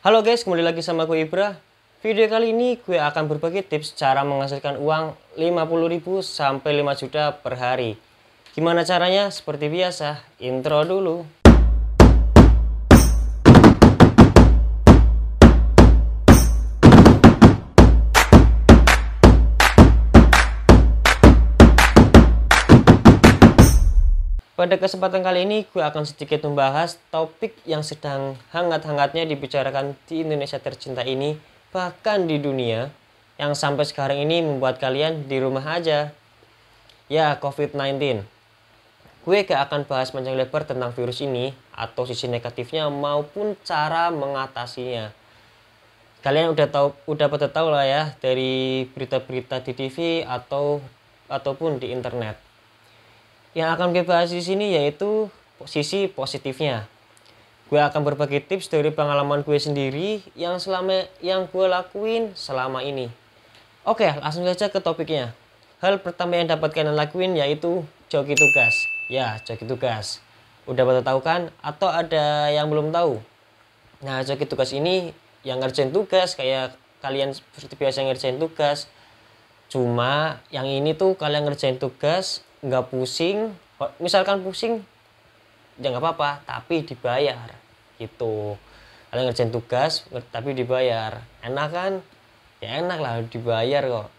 Halo guys, kembali lagi sama gue Ibra. Video kali ini gue akan berbagi tips cara menghasilkan uang 50.000 sampai 5 juta per hari. Gimana caranya? Seperti biasa, intro dulu. Pada kesempatan kali ini gue akan sedikit membahas topik yang sedang hangat-hangatnya dibicarakan di Indonesia tercinta ini, bahkan di dunia, yang sampai sekarang ini membuat kalian di rumah aja. Ya, COVID-19. Gue gak akan bahas panjang lebar tentang virus ini atau sisi negatifnya maupun cara mengatasinya. Kalian udah pada tahu lah ya dari berita-berita di TV ataupun di internet. Yang akan gue bahas di sini yaitu sisi positifnya. Gue akan berbagi tips dari pengalaman gue sendiri yang gue lakuin selama ini. Oke, langsung saja ke topiknya. Hal pertama yang dapat kalian lakuin yaitu joki tugas. Ya, joki tugas. Udah pada tahu kan? Atau ada yang belum tahu? Nah, joki tugas ini yang ngerjain tugas kayak kalian seperti biasa ngerjain tugas. Cuma yang ini tuh kalian ngerjain tugas nggak pusing. Misalkan pusing ya nggak apa-apa, tapi dibayar gitu. Kalian ngerjain tugas tapi dibayar, enak kan? Ya enak lah, dibayar kok.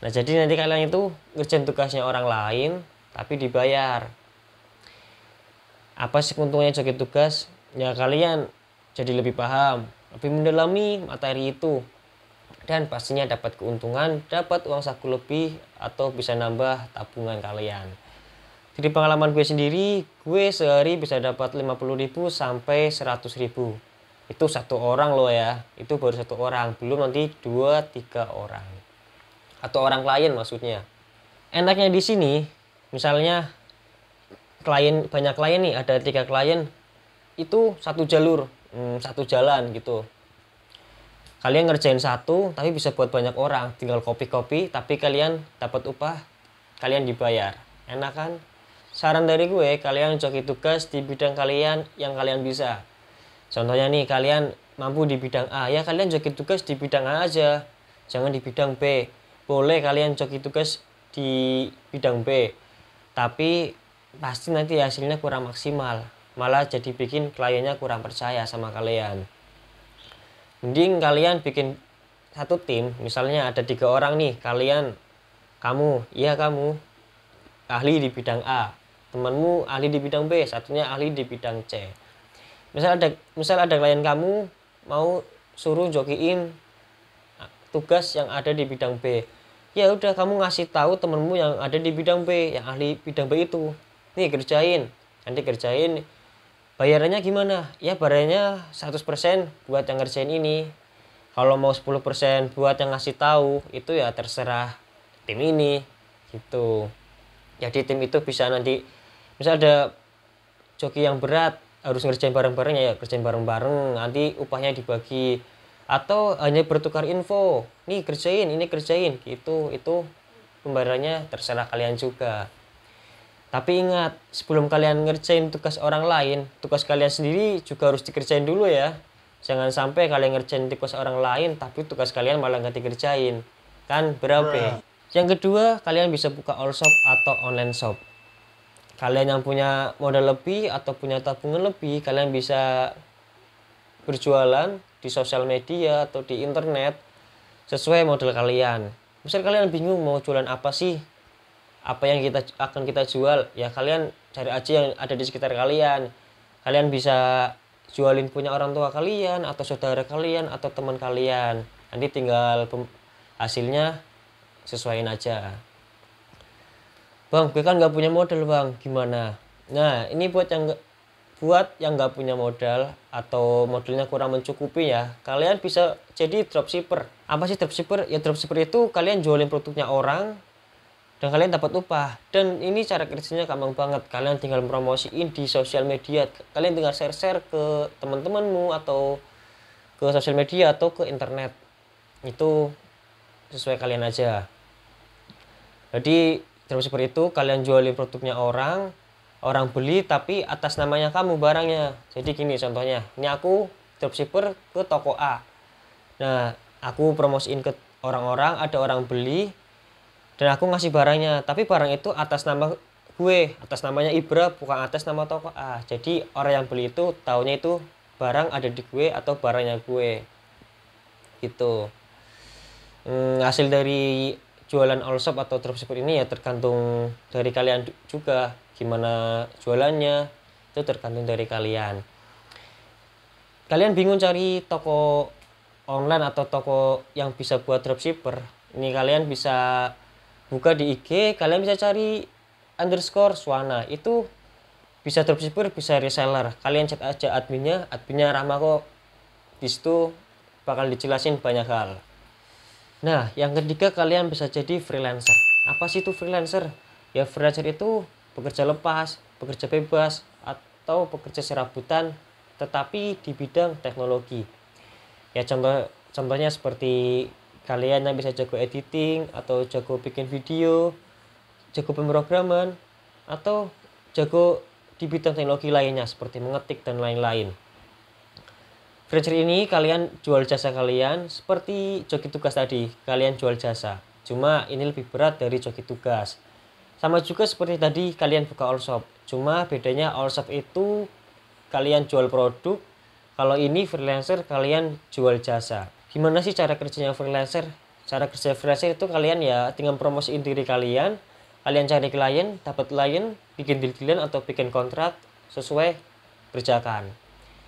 Nah, jadi nanti kalian itu ngerjain tugasnya orang lain tapi dibayar. Apa sih untungnya joki tugas? Ya kalian jadi lebih paham, lebih mendalami materi itu, dan pastinya dapat keuntungan, dapat uang saku lebih, atau bisa nambah tabungan kalian. Dari pengalaman gue sendiri, gue sehari bisa dapat 50.000 sampai 100.000. Itu satu orang loh ya, itu baru satu orang, belum nanti 2-3 orang. Atau orang klien maksudnya. Enaknya di sini, misalnya banyak klien nih, ada 3 klien, itu satu jalur, satu jalan gitu. Kalian ngerjain satu tapi bisa buat banyak orang, tinggal copy tapi kalian dapat upah, kalian dibayar. Enak kan? Saran dari gue, kalian joki tugas di bidang kalian yang kalian bisa. Contohnya nih, kalian mampu di bidang A, ya kalian joki tugas di bidang A aja, jangan di bidang B. Boleh kalian joki tugas di bidang B, tapi pasti nanti hasilnya kurang maksimal, malah jadi bikin kliennya kurang percaya sama kalian. Mending kalian bikin satu tim, misalnya ada 3 orang nih, kamu ahli di bidang A, temanmu ahli di bidang B, satunya ahli di bidang C. Misal ada klien kamu mau suruh jokiin tugas yang ada di bidang B, ya udah kamu ngasih tahu temenmu yang ada di bidang B, yang ahli bidang B itu, nih nanti kerjain. Bayarannya gimana? Ya bayarannya 100% buat yang ngerjain ini. Kalau mau 10% buat yang ngasih tahu, itu ya terserah tim ini gitu. Jadi tim itu bisa nanti misal ada joki yang berat harus ngerjain bareng-bareng, ya kerjain bareng-bareng, nanti upahnya dibagi. Atau hanya bertukar info, nih kerjain, ini kerjain gitu. Itu pembayarannya terserah kalian juga. Tapi ingat, sebelum kalian ngerjain tugas orang lain, tugas kalian sendiri juga harus dikerjain dulu ya. Jangan sampai kalian ngerjain tugas orang lain tapi tugas kalian malah nggak dikerjain, kan berabe. Yang kedua, kalian bisa buka all shop atau online shop. Kalian yang punya modal lebih atau punya tabungan lebih, kalian bisa berjualan di sosial media atau di internet sesuai modal kalian. Misal kalian bingung mau jualan apa sih, apa yang akan kita jual, ya kalian cari aja yang ada di sekitar kalian. Kalian bisa jualin punya orang tua kalian atau saudara kalian atau teman kalian, nanti tinggal hasilnya sesuaiin aja. Bang, gue kan nggak punya modal bang, gimana? Nah, ini buat yang nggak punya modal atau modalnya kurang mencukupi ya, kalian bisa jadi dropshipper. Apa sih dropshipper? Ya dropshipper itu kalian jualin produknya orang dan kalian dapat upah. Dan ini cara kerjanya gampang banget. Kalian tinggal promosiin di sosial media. Kalian tinggal share ke teman-temanmu atau ke sosial media atau ke internet. Itu sesuai kalian aja. Jadi dropshipper itu kalian jualin produknya orang beli tapi atas namanya kamu barangnya. Jadi gini contohnya, ini aku dropshipper ke toko A. Nah, aku promosiin ke orang-orang, ada orang beli, dan aku ngasih barangnya. Tapi barang itu atas nama gue, atas namanya Ibra, bukan atas nama toko A. Jadi orang yang beli itu taunya itu barang ada di gue atau barangnya gue. Gitu. Hasil dari jualan all shop atau dropshipper ini ya tergantung dari kalian juga. Gimana jualannya, itu tergantung dari kalian. Kalian bingung cari toko online atau toko yang bisa buat dropshipper, ini kalian bisa buka di IG, kalian bisa cari _Swana, itu bisa dropshipper, bisa reseller. Kalian chat aja adminnya ramah kok, disitu bakal dijelasin banyak hal. Nah, yang ketiga, kalian bisa jadi freelancer. Apa sih itu freelancer? Ya, freelancer itu bekerja lepas, bekerja bebas, atau bekerja serabutan tetapi di bidang teknologi. Ya, contohnya seperti kalian yang bisa jago editing, atau jago bikin video, jago pemrograman, atau jago di bidang teknologi lainnya seperti mengetik dan lain-lain. Freelancer ini kalian jual jasa kalian, seperti joki tugas tadi, kalian jual jasa. Cuma ini lebih berat dari joki tugas. Sama juga seperti tadi kalian buka all shop. Cuma bedanya all shop itu kalian jual produk, kalau ini freelancer kalian jual jasa. Gimana sih cara kerjanya freelancer? Cara kerja freelancer itu kalian ya tinggal promosiin diri kalian, kalian cari klien, dapat klien, bikin deal-dealan atau bikin kontrak sesuai kerjakan.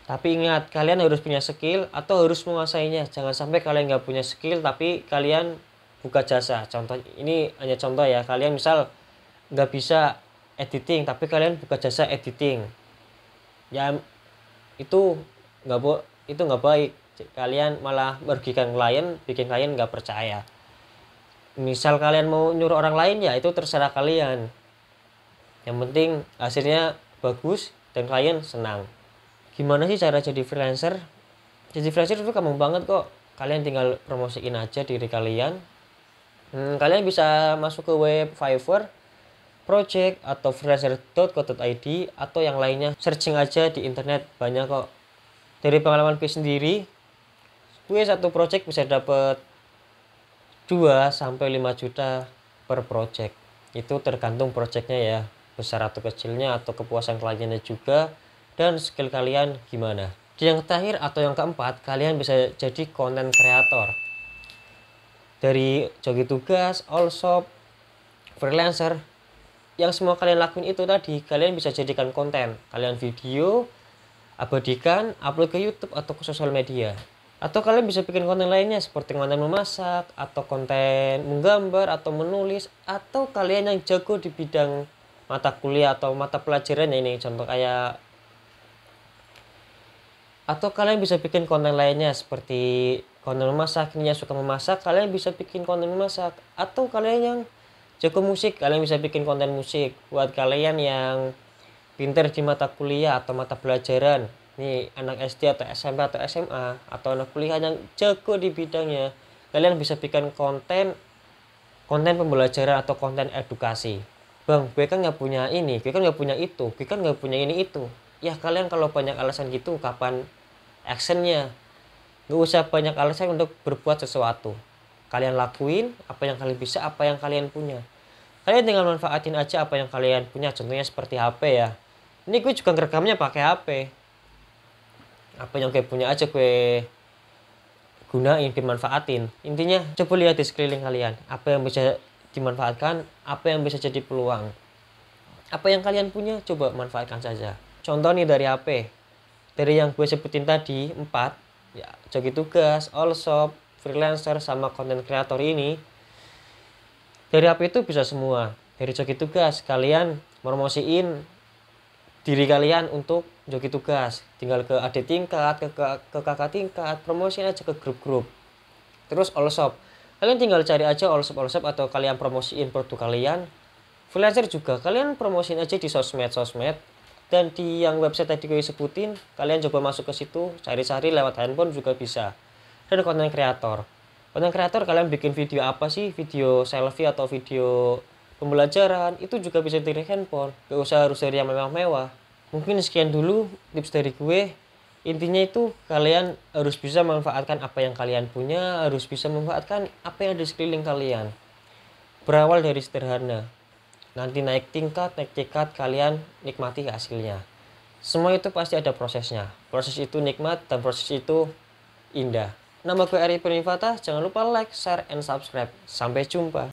Tapi ingat, kalian harus punya skill atau harus menguasainya. Jangan sampai kalian nggak punya skill tapi kalian buka jasa. Contoh ini hanya contoh ya, kalian misal nggak bisa editing tapi kalian buka jasa editing, ya itu nggak baik. Kalian malah merugikan klien, bikin klien nggak percaya. Misal kalian mau nyuruh orang lain, ya itu terserah kalian, yang penting hasilnya bagus dan klien senang. Gimana sih cara jadi freelancer? Jadi freelancer itu gampang banget kok, kalian tinggal promosiin aja diri kalian. Kalian bisa masuk ke web Fiverr, Project, atau freelancer.co.id atau yang lainnya. Searching aja di internet, banyak kok. Dari pengalaman gue sendiri, gue satu project bisa dapat 2 sampai 5 juta per project. Itu tergantung projectnya ya, besar atau kecilnya, atau kepuasan kliennya juga, dan skill kalian gimana. Dan yang terakhir atau yang keempat, kalian bisa jadi content creator. Dari joki tugas, all shop, freelancer, yang semua kalian lakuin itu tadi, kalian bisa jadikan konten. Kalian video, abadikan, upload ke YouTube atau ke sosial media. Atau kalian bisa bikin konten lainnya seperti konten memasak, atau konten menggambar, atau menulis, atau kalian yang jago di bidang mata kuliah atau mata pelajaran ini, contoh kayak. Atau kalian bisa bikin konten lainnya seperti konten memasak, ini yang suka memasak, kalian bisa bikin konten memasak. Atau kalian yang jago musik, kalian bisa bikin konten musik. Buat kalian yang pinter di mata kuliah atau mata pelajaran, nih anak SD atau SMP atau SMA, atau anak kuliah yang jago di bidangnya, kalian bisa bikin konten pembelajaran atau konten edukasi. Bang, gue kan nggak punya ini, gue kan nggak punya itu, gue kan nggak punya ini itu. Ya kalian kalau banyak alasan gitu, kapan actionnya? Nggak usah banyak alasan untuk berbuat sesuatu. Kalian lakuin apa yang kalian bisa, apa yang kalian punya. Kalian tinggal manfaatin aja apa yang kalian punya. Contohnya seperti HP ya. Ini gue juga ngerekamnya pakai HP. Apa yang gue punya aja gue gunain, dimanfaatin. Intinya coba lihat di sekeliling kalian. Apa yang bisa dimanfaatkan, apa yang bisa jadi peluang. Apa yang kalian punya, coba manfaatkan saja. Contoh nih dari HP. Dari yang gue sebutin tadi, 4. Ya, joki tugas, all shop, freelancer, sama content creator ini. Dari HP itu bisa semua. Dari joki tugas, kalian promosiin diri kalian untuk joki tugas. Tinggal ke adik tingkat, ke kakak tingkat, promosiin aja ke grup-grup. Terus all shop, kalian tinggal cari aja all shop atau kalian promosiin produk kalian. Freelancer juga, kalian promosiin aja di sosmed. Dan di yang website tadi gue sebutin, kalian coba masuk ke situ, cari-cari lewat handphone juga bisa. Dan konten kreator. Konten kreator kalian bikin video apa sih? Video selfie atau video pembelajaran, itu juga bisa dari handphone. Gak usah harus dari yang mewah-mewah. Mungkin sekian dulu tips dari gue. Intinya itu kalian harus bisa memanfaatkan apa yang kalian punya, harus bisa memanfaatkan apa yang ada di sekeliling kalian. Berawal dari sederhana, nanti naik tingkat kalian nikmati hasilnya. Semua itu pasti ada prosesnya. Proses itu nikmat dan proses itu indah. Nama gue Ari Pranivata, jangan lupa like, share, and subscribe. Sampai jumpa.